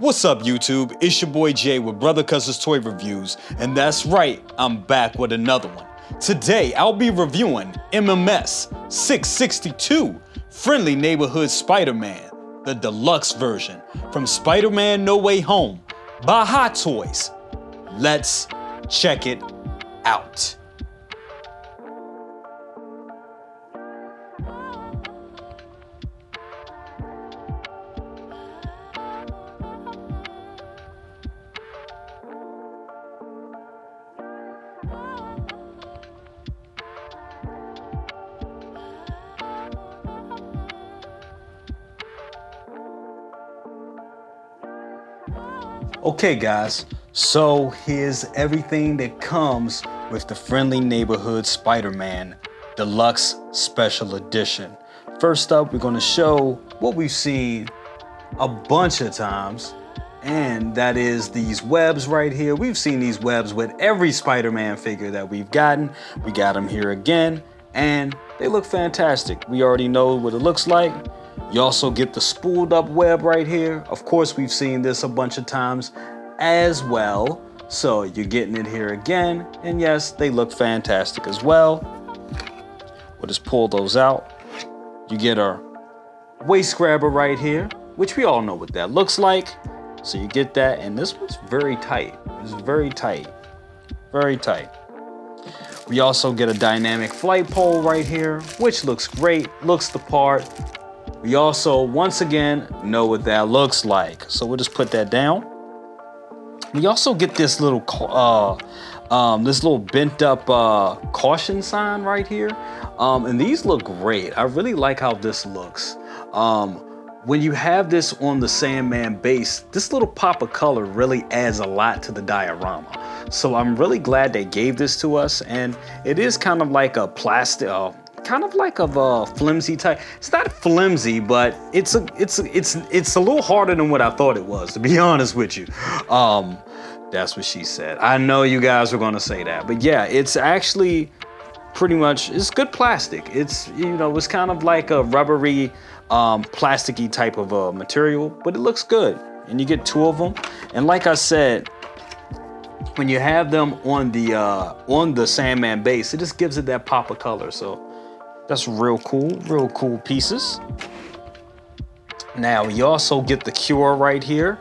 What's up, YouTube? It's your boy Jay with Brother Cuz's Toy Reviews, and that's right, I'm back with another one. Today, I'll be reviewing MMS 662 Friendly Neighborhood Spider-Man, the deluxe version from Spider-Man No Way Home by Hot Toys. Let's check it out. Okay guys, so here's everything that comes with the Friendly Neighborhood Spider-Man Deluxe Special Edition. First up, we're going to show what we've seen a bunch of times, and that is these webs right here. We've seen these webs with every Spider-Man figure that we've gotten. We got them here again, and they look fantastic. We already know what it looks like. You also get the spooled up web right here. Of course, we've seen this a bunch of times as well. So you're getting it here again. And yes, they look fantastic as well. We'll just pull those out. You get our waist grabber right here, which we all know what that looks like. So you get that, and this one's very tight. It's very tight, very tight. We also get a dynamic flight pole right here, which looks great, looks the part. We also, once again, know what that looks like. So we'll just put that down. We also get this little bent up caution sign right here. And these look great. I really like how this looks. When you have this on the Sandman base, this little pop of color really adds a lot to the diorama. So I'm really glad they gave this to us. And it is kind of like a plastic, kind of like a flimsy type. It's not flimsy, but it's a little harder than what I thought it was, to be honest with you. That's what she said. I know you guys were gonna say that, but yeah, it's actually pretty much, it's good plastic. It's, you know, it's kind of like a rubbery, plasticky type of material, but it looks good. And you get two of them. And like I said, when you have them on the Sandman base, it just gives it that pop of color. So that's real cool pieces. Now you also get the cure right here,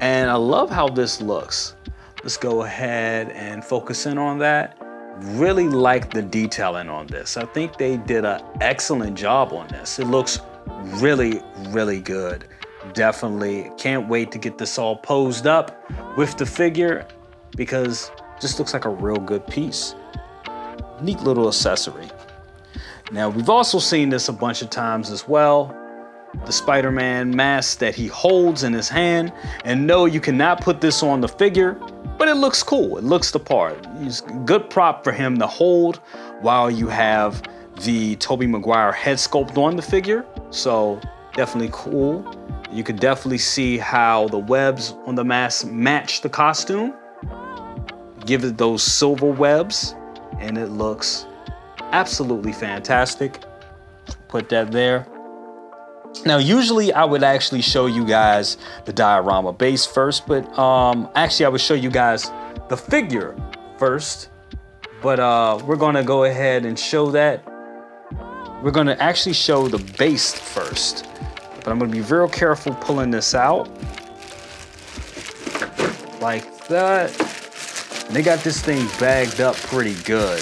and I love how this looks. Let's go ahead and focus in on that. Really like the detailing on this. I think they did an excellent job on this. It looks really good. Definitely can't wait to get this all posed up with the figure, because it just looks like a real good piece. Neat little accessory. Now, we've also seen this a bunch of times as well. The Spider-Man mask that he holds in his hand. And no, you cannot put this on the figure, but it looks cool. It looks the part. It's a good prop for him to hold while you have the Tobey Maguire head sculpt on the figure. So definitely cool. You could definitely see how the webs on the mask match the costume. Give it those silver webs, and it looks absolutely fantastic. Put that there. Now, usually I would actually show you guys the diorama base first, but actually I would show you guys the figure first. But we're gonna go ahead and show that. We're gonna actually show the base first. But I'm gonna be real careful pulling this out. Like that. And they got this thing bagged up pretty good.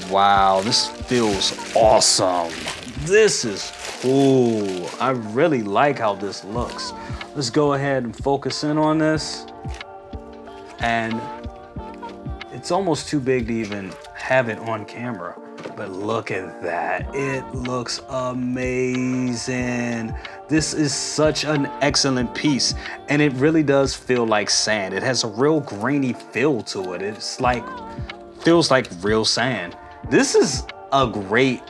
Wow, this feels awesome. This is cool. I really like how this looks. Let's go ahead and focus in on this. And it's almost too big to even have it on camera. But look at that. It looks amazing. This is such an excellent piece. And it really does feel like sand. It has a real grainy feel to it. It's like, feels like real sand. This is a great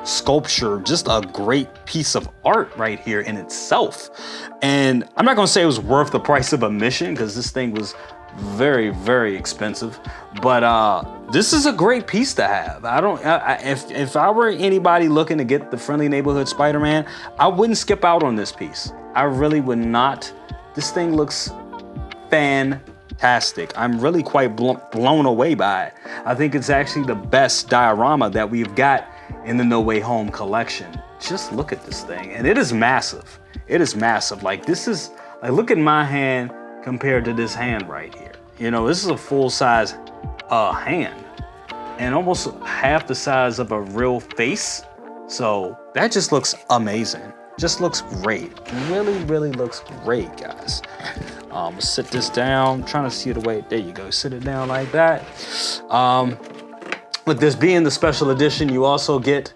sculpture, just a great piece of art right here in itself. And I'm not gonna say it was worth the price of admission, because this thing was very, very expensive. But this is a great piece to have. If I were anybody looking to get the Friendly Neighborhood Spider-Man, I wouldn't skip out on this piece. I really would not. This thing looks fantastic. I'm really quite blown away by it. I think it's actually the best diorama that we've got in the No Way Home collection. Just look at this thing, and it is massive. It is massive. Like, this is, like, look at my hand compared to this hand right here. You know, this is a full-size hand and almost half the size of a real face. So that just looks amazing. Just looks great. Really, really looks great, guys. Sit this down. I'm trying to see the way. There you go. Sit it down like that. With this being the special edition, you also get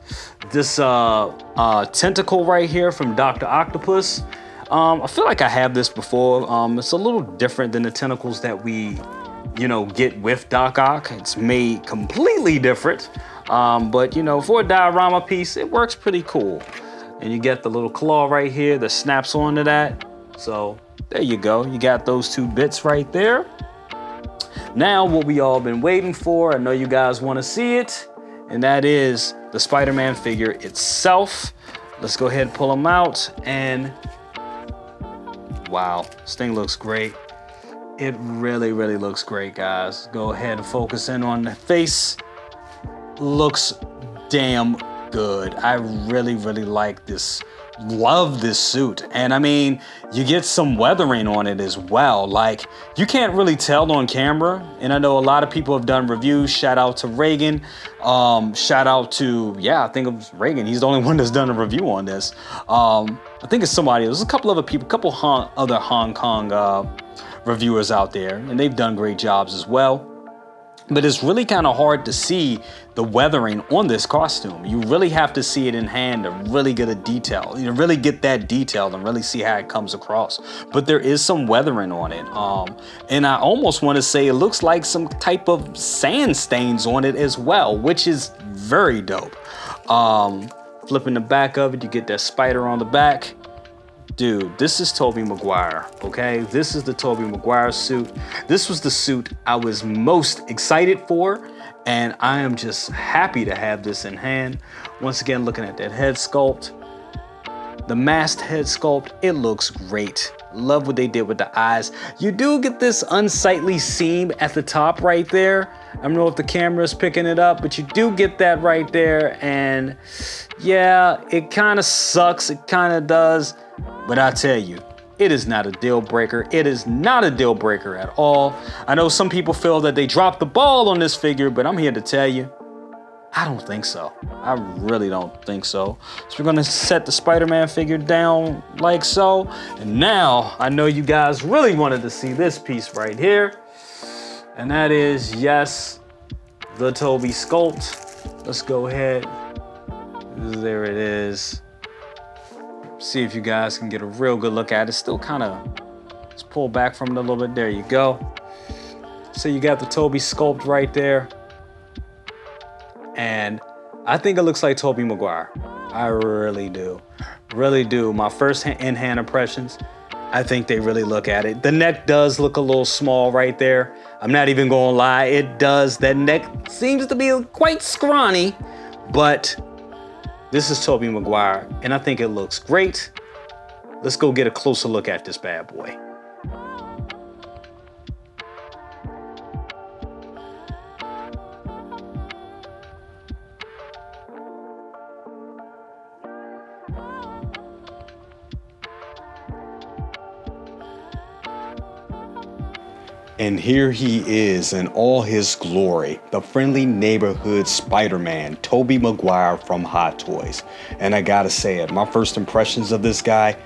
this tentacle right here from Dr. Octopus. I feel like I have this before. It's a little different than the tentacles that we, you know, get with Doc Ock. It's made completely different. But, you know, for a diorama piece, it works pretty cool. And you get the little claw right here that snaps onto that. So there you go. You got those two bits right there. Now, what we all been waiting for, I know you guys want to see it, and that is the Spider-Man figure itself. Let's go ahead and pull them out, and wow, this thing looks great. It really, really looks great, guys. Go ahead and focus in on the face. Looks damn good. I really, really like this. Love this suit. And I mean, you get some weathering on it as well. Like, you can't really tell on camera. And I know a lot of people have done reviews. Shout out to Reagan. Shout out to, yeah, I think it was Reagan. He's the only one that's done a review on this. I think it's somebody. There's a couple other people, other Hong Kong reviewers out there, and they've done great jobs as well. But it's really kind of hard to see the weathering on this costume. You really have to see it in hand to really get a detail. You really get that detail and really see how it comes across. But there is some weathering on it. And I almost want to say it looks like some type of sand stains on it as well, which is very dope. Flipping the back of it, you get that spider on the back. Dude, this is Tobey Maguire, okay? This is the Tobey Maguire suit. This was the suit I was most excited for, and I am just happy to have this in hand. Once again, looking at that head sculpt, the masked head sculpt, it looks great. Love what they did with the eyes. You do get this unsightly seam at the top right there. I don't know if the camera is picking it up, but you do get that right there, and yeah, it kind of sucks. It kind of does. But I tell you, it is not a deal breaker. It is not a deal breaker at all. I know some people feel that they dropped the ball on this figure, but I'm here to tell you, I don't think so. I really don't think so. So we're gonna set the Spider-Man figure down like so. And now I know you guys really wanted to see this piece right here. And that is, yes, the Tobey sculpt. Let's go ahead. There it is. See if you guys can get a real good look at it. Still kind of, let's pull back from it a little bit. There you go. So you got the Tobey sculpt right there. And I think it looks like Tobey Maguire. I really do. Really do. My first in-hand impressions, I think they really look at it. The neck does look a little small right there. I'm not even gonna lie, it does. That neck seems to be quite scrawny, but this is Tobey Maguire, and I think it looks great. Let's go get a closer look at this bad boy. And here he is in all his glory, the Friendly Neighborhood Spider-Man, Tobey Maguire from Hot Toys. And I gotta say it, my first impressions of this guy,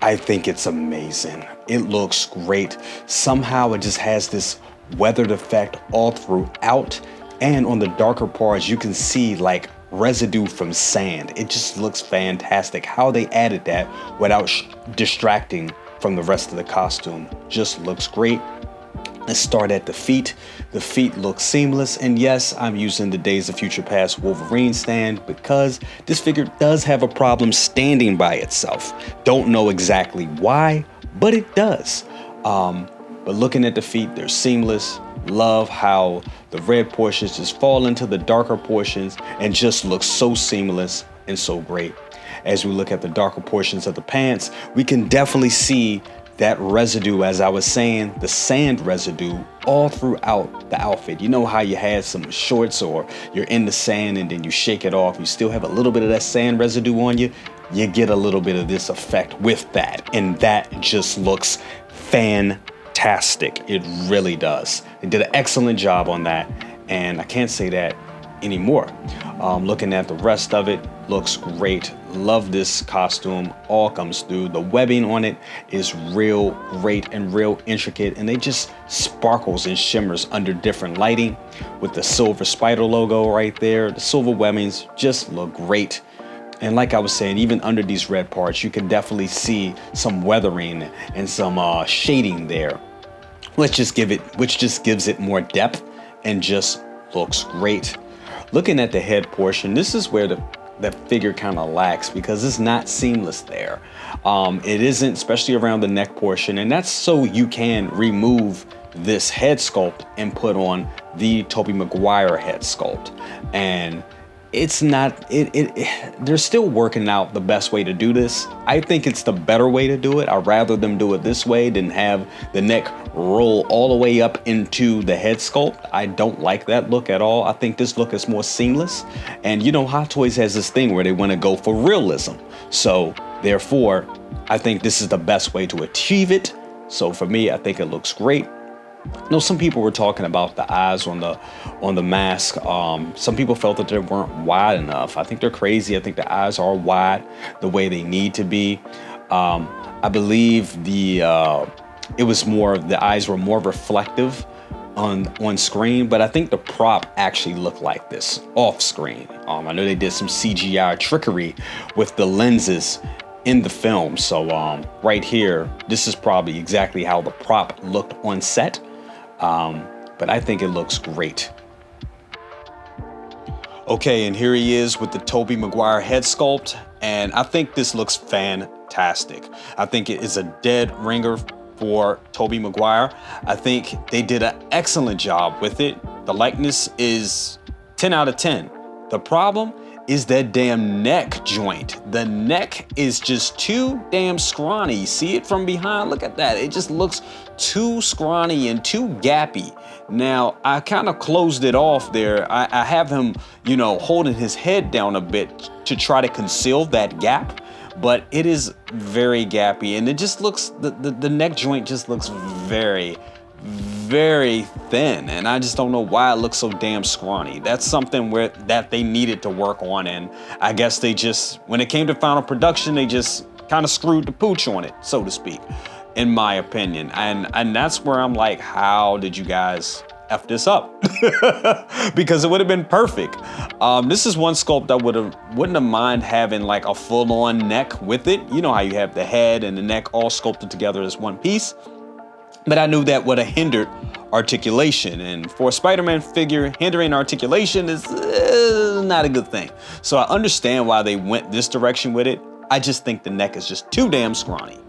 I think it's amazing. It looks great. Somehow it just has this weathered effect all throughout. And on the darker parts, you can see like residue from sand. It just looks fantastic. How they added that without distracting from the rest of the costume just looks great. Let's start at the feet. The feet look seamless, and yes, I'm using the Days of Future Past Wolverine stand because this figure does have a problem standing by itself. Don't know exactly why, but it does. But looking at the feet, they're seamless. Love how the red portions just fall into the darker portions and just look so seamless and so great. As we look at the darker portions of the pants, we can definitely see that residue, as I was saying, the sand residue all throughout the outfit. You know how you had some shorts or you're in the sand and then you shake it off, you still have a little bit of that sand residue on you. You get a little bit of this effect with that, and that just looks fantastic. It really does. They did an excellent job on that, and I can't say that anymore. Looking at the rest of it, looks great. Love this costume, all comes through. The webbing on it is real great and real intricate, and it just sparkles and shimmers under different lighting with the silver spider logo right there. The silver webbings just look great. And like I was saying, even under these red parts, you can definitely see some weathering and some shading there, which just gives it more depth and just looks great. Looking at the head portion, this is where the figure kind of lacks because it's not seamless there. It isn't, especially around the neck portion, and that's so you can remove this head sculpt and put on the Tobey Maguire head sculpt. And it's not, they're still working out the best way to do this. I think it's the better way to do it. I'd rather them do it this way than have the neck roll all the way up into the head sculpt. I don't like that look at all. I think this look is more seamless. And you know, Hot Toys has this thing where they want to go for realism. So therefore, I think this is the best way to achieve it. So for me, I think it looks great. I know some people were talking about the eyes on the mask. Some people felt that they weren't wide enough. I think they're crazy. I think the eyes are wide the way they need to be. I believe the eyes were more reflective on screen, but I think the prop actually looked like this off screen. I know they did some CGI trickery with the lenses in the film. So right here, this is probably exactly how the prop looked on set. But I think it looks great. Okay, and here he is with the Tobey Maguire head sculpt, and I think this looks fantastic. I think it is a dead ringer for Tobey Maguire. I think they did an excellent job with it. The likeness is 10 out of 10. The problem is that damn neck joint. The neck is just too damn scrawny. See it from behind? Look at that. It just looks too scrawny and too gappy. Now, I kind of closed it off there. I have him, you know, holding his head down a bit to try to conceal that gap, but it is very gappy, and it just looks, the neck joint just looks very, very thin, and I just don't know why it looks so damn scrawny. That's something that they needed to work on, and I guess they just, when it came to final production, they just kind of screwed the pooch on it, so to speak, in my opinion. And that's where I'm like, how did you guys F this up? Because it would have been perfect. This is one sculpt I wouldn't have mind having like a full-on neck with it. You know how you have the head and the neck all sculpted together as one piece. But I knew that would have hindered articulation. And for a Spider-Man figure, hindering articulation is not a good thing. So I understand why they went this direction with it. I just think the neck is just too damn scrawny.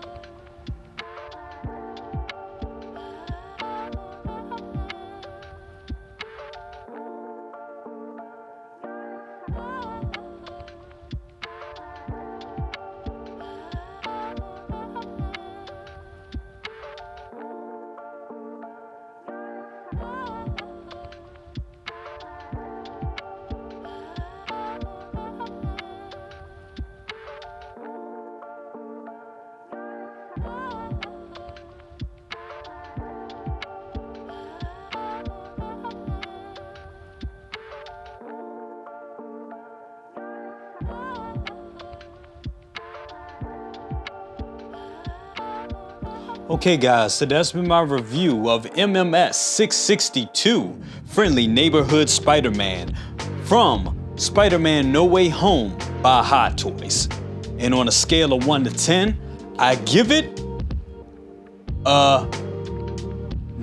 Okay guys, so that's been my review of MMS 662, Friendly Neighborhood Spider-Man from Spider-Man No Way Home by Hot Toys. And on a scale of 1 to 10, I give it a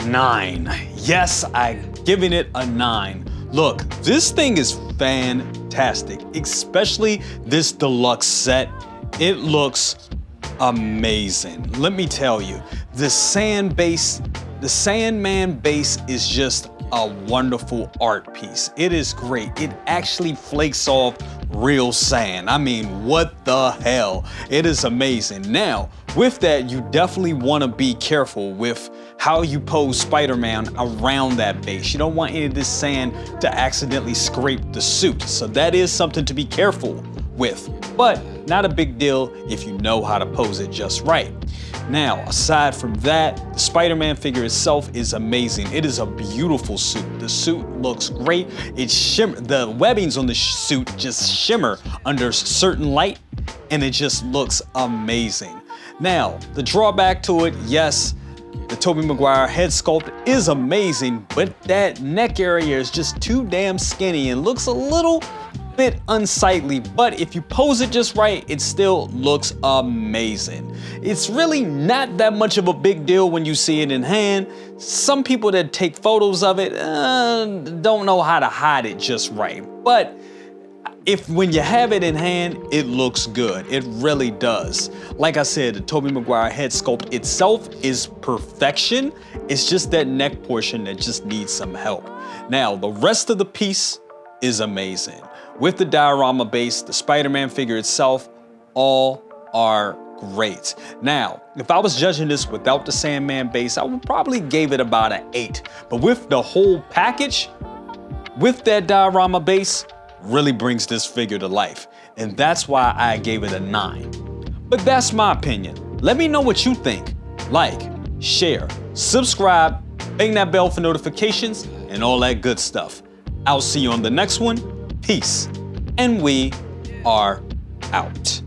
9. Yes, I'm giving it a 9. Look, this thing is fantastic, especially this deluxe set. It looks amazing. Let me tell you, the sand base The Sandman base is just a wonderful art piece. It is great. It actually flakes off real sand. I mean, what the hell? It is amazing. Now, with that, you definitely want to be careful with how you pose Spider-Man around that base. You don't want any of this sand to accidentally scrape the suit. So that is something to be careful with, but not a big deal if you know how to pose it just right. Now, aside from that, the Spider-Man figure itself is amazing. It is a beautiful suit. The suit looks great. It the webbings on the suit just shimmer under certain light, and it just looks amazing. Now, the drawback to it, yes, the Tobey Maguire head sculpt is amazing, but that neck area is just too damn skinny and looks a little bit unsightly, but if you pose it just right, it still looks amazing. It's really not that much of a big deal when you see it in hand. Some people that take photos of it don't know how to hide it just right, but when you have it in hand, it looks good. It really does. Like I said, the Tobey Maguire head sculpt itself is perfection. It's just that neck portion that just needs some help. Now, the rest of the piece is amazing. With the diorama base, the Spider-Man figure itself, all are great. Now, if I was judging this without the Sandman base, I would probably give it about an 8. But with the whole package, with that diorama base, really brings this figure to life. And that's why I gave it a 9. But that's my opinion. Let me know what you think. Like, share, subscribe, bang that bell for notifications, and all that good stuff. I'll see you on the next one. Peace. And we are out.